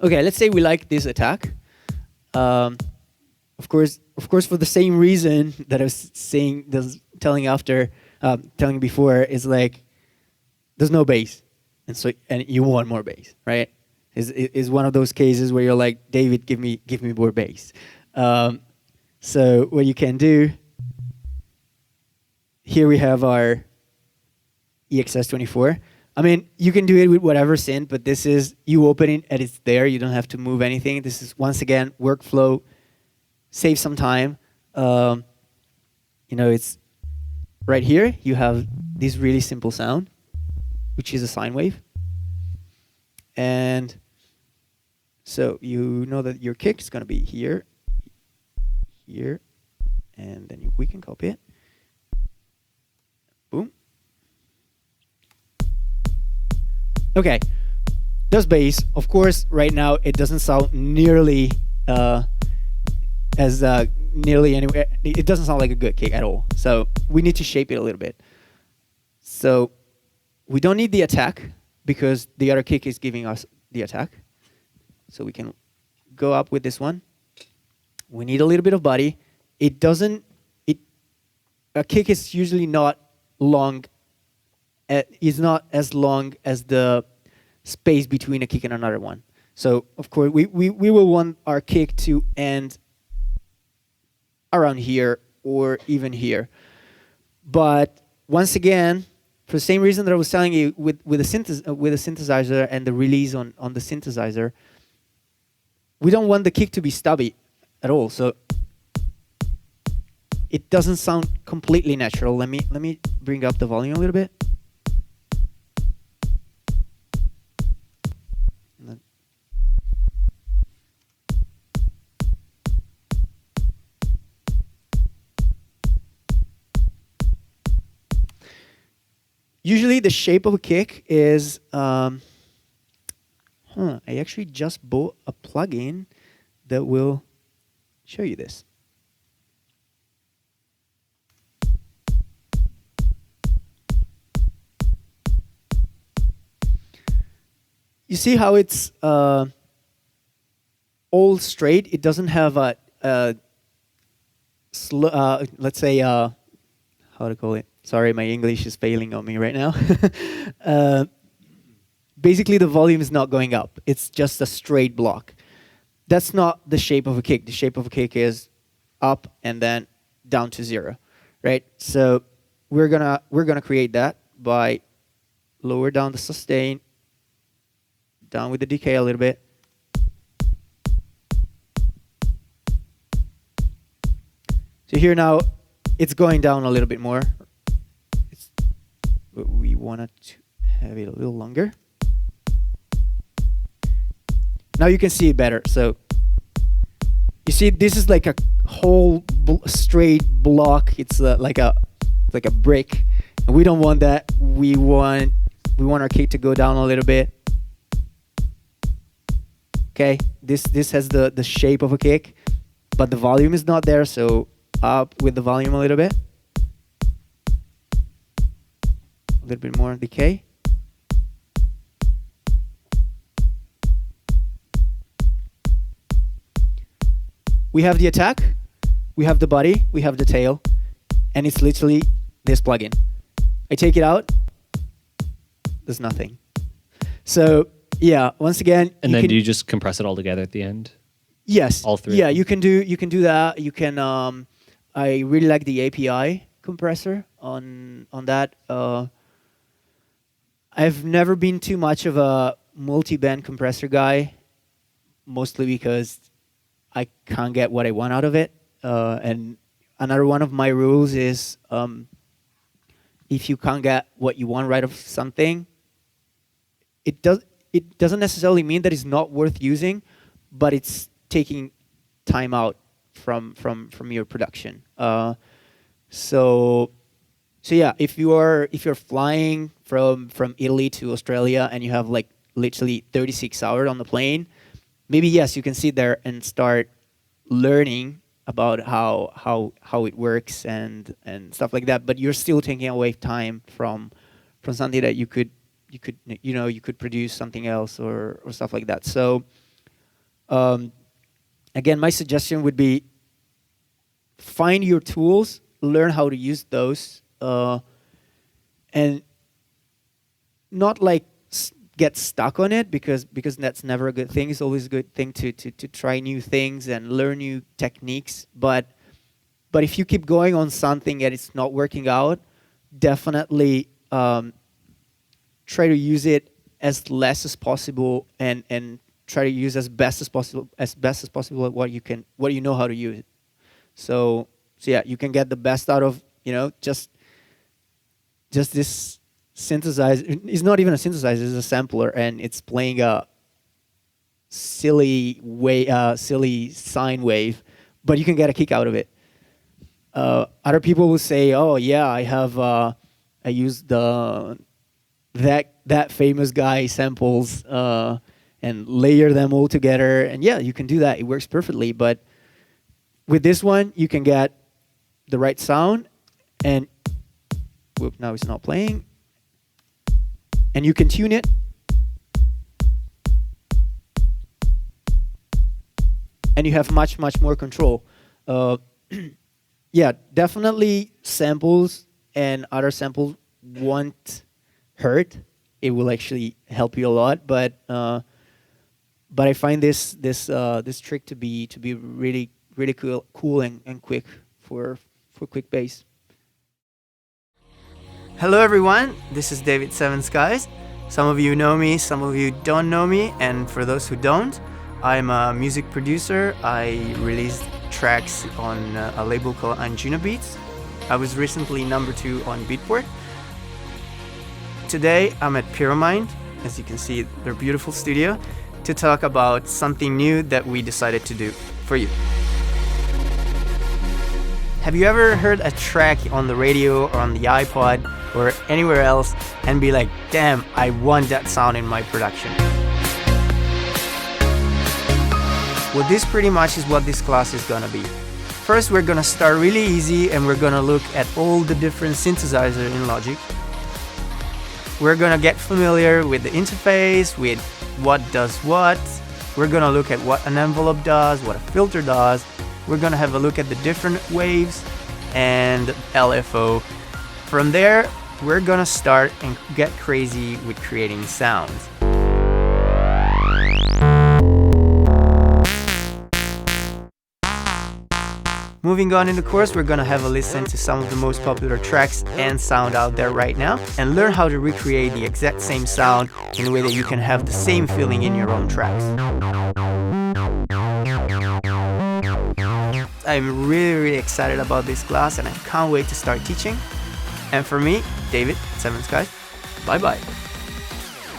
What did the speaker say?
Okay, let's say we like this attack. Of course, for the same reason that I was telling before, is like there's no bass, and you want more bass, right? Is one of those cases where you're like, David, give me more bass. So what you can do, here we have our EXS24. I mean, you can do it with whatever synth, but this is, you open it and it's there. You don't have to move anything. This is, once again, workflow, save some time. It's right here. You have this really simple sound, which is a sine wave. And so you know that your kick is going to be here, here, and then we can copy it. Boom. Okay, there's bass. Of course, right now it doesn't sound nearly nearly anywhere. It doesn't sound like a good kick at all. So we need to shape it a little bit. So we don't need the attack because the other kick is giving us the attack. So we can go up with this one. We need a little bit of body. A kick is usually not long. Is not as long as the space between a kick and another one. So of course we will want our kick to end around here or even here. But once again, for the same reason that I was telling you with a synthesizer and the release on the synthesizer, we don't want the kick to be stubby at all. So it doesn't sound completely natural. Let me bring up the volume a little bit. Usually the shape of a kick is, I actually just bought a plugin that will show you this. You see how it's all straight? It doesn't have let's say, how to call it? Sorry, my English is failing on me right now. Basically, the volume is not going up. It's just a straight block. That's not the shape of a kick. The shape of a kick is up and then down to 0, right? So we're gonna create that by lower down the sustain, down with the decay a little bit. So here now, it's going down a little bit more. But we wanted to have it a little longer. Now you can see it better. So you see, this is like a whole straight block. It's like a brick, and we don't want that. We want our kick to go down a little bit. Okay, this has the shape of a kick, but the volume is not there. So up with the volume a little bit. A little bit more decay. We have the attack, we have the body, we have the tail, and it's literally this plugin. I take it out, there's nothing. So yeah, once again, and then do you just compress it all together at the end? Yes. All three. Yeah, you can do that. You can. I really like the API compressor on that. I've never been too much of a multi-band compressor guy, mostly because I can't get what I want out of it. And another one of my rules is if you can't get what you want right of something, it doesn't necessarily mean that it's not worth using, but it's taking time out from your production. So yeah, if you're flying from Italy to Australia and you have like literally 36 hours on the plane, maybe yes, you can sit there and start learning about how it works and stuff like that. But you're still taking away time from something that you could produce something else or stuff like that. So Again, my suggestion would be find your tools, learn how to use those, and not like get stuck on it, because that's never a good thing. It's always a good thing to try new things and learn new techniques. But if you keep going on something and it's not working out, definitely try to use it as less as possible, and try to use as best as possible what you know how to use it. So yeah, you can get the best out of just this synthesizer. It's not even a synthesizer; it's a sampler, and it's playing a silly sine wave, but you can get a kick out of it. Other people will say, "Oh yeah, I used that famous guy samples and layer them all together." And yeah, you can do that. It works perfectly. But with this one, you can get the right sound, and whoop, now it's not playing. And you can tune it. And you have much more control. Yeah, definitely samples and other samples won't hurt. It will actually help you a lot. But I find this trick to be really cool and quick for quick bass. Hello everyone, this is David Skies. Some of you know me, some of you don't know me, and for those who don't, I'm a music producer. I released tracks on a label called Anjunabeats. I was recently #2 on Beatport. Today I'm at Pyramind, as you can see, their beautiful studio, to talk about something new that we decided to do for you. Have you ever heard a track on the radio or on the iPod or anywhere else and be like, damn, I want that sound in my production? Well, this pretty much is what this class is gonna be. First, we're gonna start really easy and we're gonna look at all the different synthesizers in Logic. We're gonna get familiar with the interface, with what does what. We're gonna look at what an envelope does, what a filter does. We're gonna have a look at the different waves and LFO. From there, we're gonna start and get crazy with creating sounds. Moving on in the course, we're gonna have a listen to some of the most popular tracks and sound out there right now, and learn how to recreate the exact same sound in a way that you can have the same feeling in your own tracks. I'm really excited about this class and I can't wait to start teaching. And for me, David, Skies, bye bye.